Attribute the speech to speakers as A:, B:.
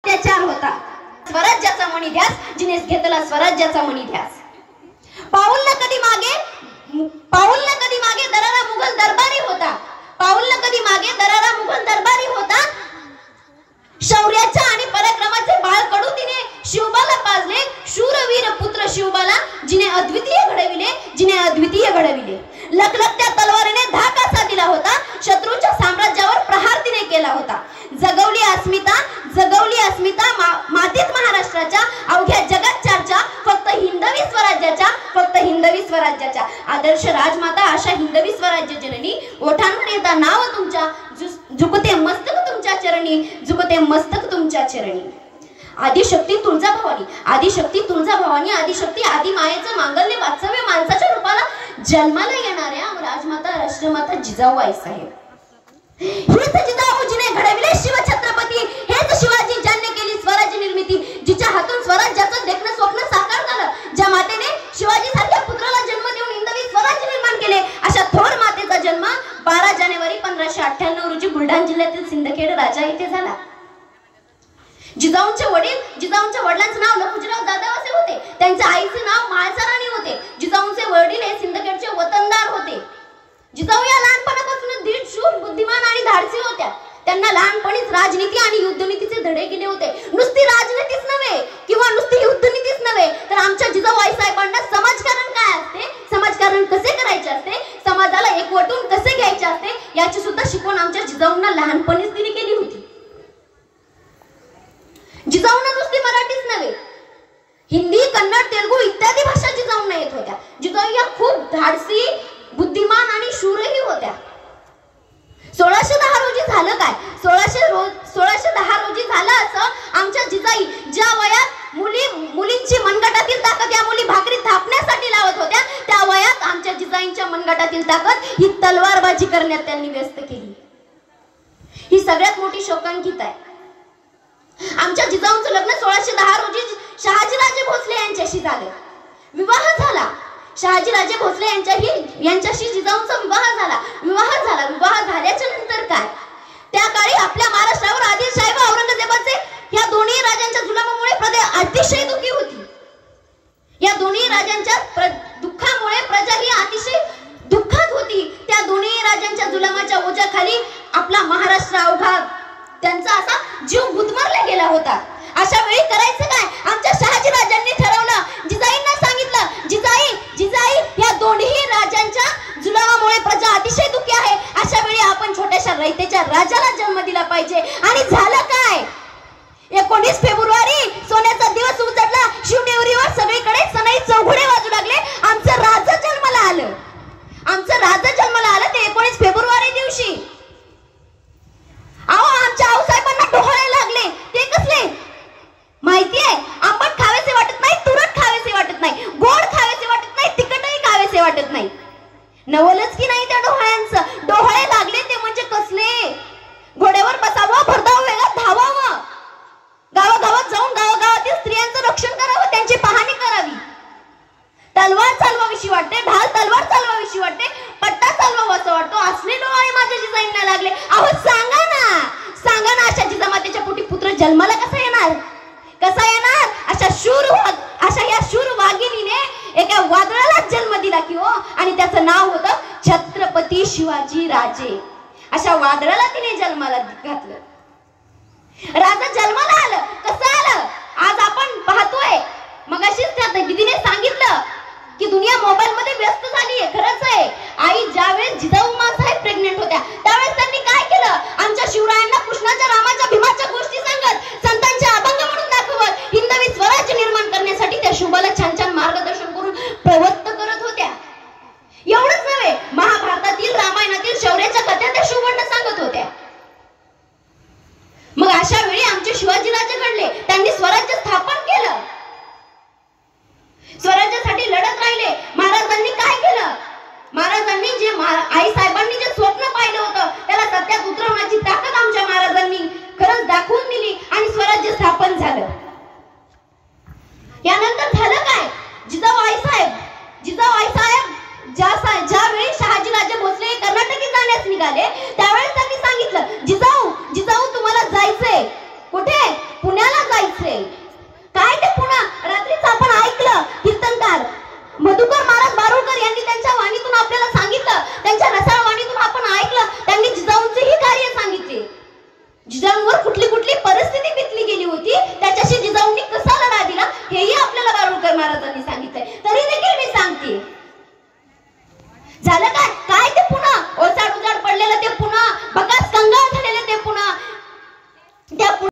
A: अत्याचार होता. स्वराज्याचा मणी ध्यास जिने घेतला स्वराज्याचा मणी ध्यास. पाऊल न कधी मागे दरारा मुघल दरबारी होता. पाऊल न कधी मागे दरारा मुघल दरबारी होता. शौर्याच्या आणि पराक्रमाचे बाळ कडू तिने शिवबाला पाजले. शूरवीर पुत्र शिवबाला जिने अद्वितीय घडविले. लखलखत्या तलवारीने धाक असा दिला होता. शत्रूच्या साम्राज्यावर प्रहार तिने केला होता. जगवली अस्मिता मातीत महाराष्ट्राच्या. अवघ्या जगात चर्चा फक्त हिंदवी स्वराज्याच्या. आदर्श राजमाता अशा हिंदवी स्वराज्य जननी. ओठांवर येता नाव तुमच्या. झुकते मस्तक तुमच्या चरणी. आदिशक्ती तुळजाभवानी. आदिशक्ती आदि मायेचं मांगल्य वास्तव्य माणसाच्या रूपाला जन्माला येणाऱ्या राजमाता राष्ट्रमाता जिजाऊ आईसाहेब. हेच जिजाऊ जिने घडविले शिवछत्रपती. हेच शिवाजी ज्यांनी केली स्वराज्य निर्मिती. जिच्या हातून स्वराज्याचं देखणं स्वप्न साकार झालं. ज्या मातेने शिवाजी सारख्या पुत्राला जन्म देऊन हिंदवी स्वराज्य निर्माण केले. अशा थोर मातेचा जन्म 12 जानेवारी 1598 रोजी बुलढाणा जिल्ह्यातील सिंदखेड राजा येथे झाला. जिजाऊंच्या वडिलांचं नाव लखुजीराव जाधव असे होते. त्यांच्या आईचे नाव म्हाळसा राणी होते. जिजाऊंचे वडील हे सिंदखेडचे वतनदार होते. जिजाऊ या लहानपणापासून दृढ, शूर, बुद्धिमान आणि धाडसी होत्या. त्यांना लहानपणीच राजनीती आणि युद्धनीतीचे धडे गेले होते. नुसती राजनीतीच नव्हे किंवा नुसती युद्धनीतीच नव्हे तर आमच्या जिजाऊ आईसाहेबांना समाजकारण काय असते, समाजकारण कसे करायचे असते, समाजाला एकवटून कसे घ्यायचे असते याची सुद्धा शिकवण आमच्या जिजाऊंना लहानपणीच तिने केली होती. जिजाऊंना नुसती मराठीच नव्हे, हिंदी, कन्नड, तेलुगू इत्यादी भाषा जिजाऊंना येत होत्या. जिजाऊ या खूप धाडसी, बुद्धिमान आणि शूरही होत्या. 1610 रोजी झालं काय? 1610 रोजी झालं असं आमच्या जिजाई ज्या वयात मुलींची मनगटातील ताकद या मुली भाकरी थापण्यासाठी लावत होत्या त्या वयात आमच्या जिजाईंच्या मनगटातील ताकद ही तलवारबाजी करण्यात त्यांनी व्यस्त केली. ही सगळ्यात मोठी शोकांकित आहे. आमच्या जिजाऊंचं लग्न 1610 रोजी शहाजीराजे भोसले यांच्याशी झालं. विवाह झाला. शहाजीराजे भोसले यांच्याशी जिजाऊंचा विवाह झाला. विवाह झाल्याच्या नंतर काय? त्या काळी आपल्या महाराष्ट्रावर आदिलशाही व औरंगजेबाचे या दोन्ही राजांच्या जुलमामुळे प्रजा अतिशय दुःखी होती. या दोन्ही राजांच्या दुःखामुळे प्रजा ही अतिशय दुःखात होती. त्या दोन्ही राजांच्या जुलमाच्या ओझ्याखाली आपला महाराष्ट्र अवघा त्यांचा असा जीव गुदमरला गेला होता. अशा वेळी करायचं काय? आमच्या शहाजी राजांनी ठरवलं. जिजाईंना सांगितलं, जिजाई या दोन्ही राजांच्या जुलमामुळे प्रजा अतिशय दुःखी आहे. अशा वेळी आपण छोट्याशा रयतेच्या राजाला जन्म दिला पाहिजे. आणि झालं काय? 19 फेब्रुवारी सोन्याचा दिवस उजडला. शिवनेरीवर सगळीकडे सनई चौघडे वाजू लागले. आमचं राजा जन्माला आलं. ते 19 फेब्रुवारी दिवशी. आमच्या आऊसाहेबांना डोहाळे लागले. ते कसले माहितीये? आंबट खावेसे वाटत नाही, तुरट खावेसे वाटत नाही, गोड खावेसे वाटत नाही, तिखटही खावेसे वाटत नाही. नवलच की नाही त्या डोहाळ्यांचं. डोहाळे लागले ते म्हणजे कसले? घोड्यावर बसावं, भरधाव वेगात धावावं, गावागावात जाऊन गावागावातील स्त्रियांचं रक्षण करावं, त्यांची पाहणी करावी. तलवार चालवावीशी वाटते, ढाल तलवार चालवावीशी वाटते, पट्टा चालवावा असं वाटतो. असले डोहाळे माझ्या जिजाईंना लागले. अहो सांगा ना अशा जिजामातेच्या पोटी पुत्र जन्माला कसा येणार? अशा या शूर वाघिणीने एका वादळाला जन्म दिला की हो. आणि त्याचं नाव होतं छत्रपती शिवाजी राजे. अशा वादळाला तिने जन्माला घातलं. राजा जन्माला आलं. कसं आलं? आज आपण पाहतोय. मगाशीच त्या दीदीने सांगितलं की दुनिया मोबाईल मध्ये व्यस्त झालीये. खरंच आहे. आई ज्यावेळेस जिजाऊ साहेब प्रेग्नेंट होत्या त्यावेळेस त्यांनी काय केलं? आमच्या शिवरायांना कृष्णाच्या, रामाच्या, भीमाच्या गोष्टी सांगत, संतांचे अभंग म्हणून दाखवत हिंदवी स्वराज्य निर्माण करण्यासाठी त्या शिवबाला छान छान मार्गदर्शन करून प्रवृत्त करत होत्या. एवढंच नव्हे, महाभारतातील, रामायणातील शौर्याच्या कथा त्या शिवबांना सांगत होत्या. मग अशा वेळी आमचे शिवाजी राजे घडले. त्यांनी स्वराज्य स्थापन केलं. स्वराज्यासाठी लढत राहिले. महाराजांनी काय केलं? महाराजांनी जे आई साहेबांनी जे स्वप्न पाहिलं होतं त्याला सत्यात उतरवण्याची ताकद आमच्या महाराजांनी खरंच दाखवून दिली आणि स्वराज्य स्थापन झालं. यानंतर झालं काय? जिजाऊ आई साहेब ज्या वेळी शहाजीराजे भोसले कर्नाटकी जाण्यास निघाले त्यावेळेस त्यांनी सांगितलं, जिजाऊ तुम्हाला जायचंय. कुठे? पुण्याला झालं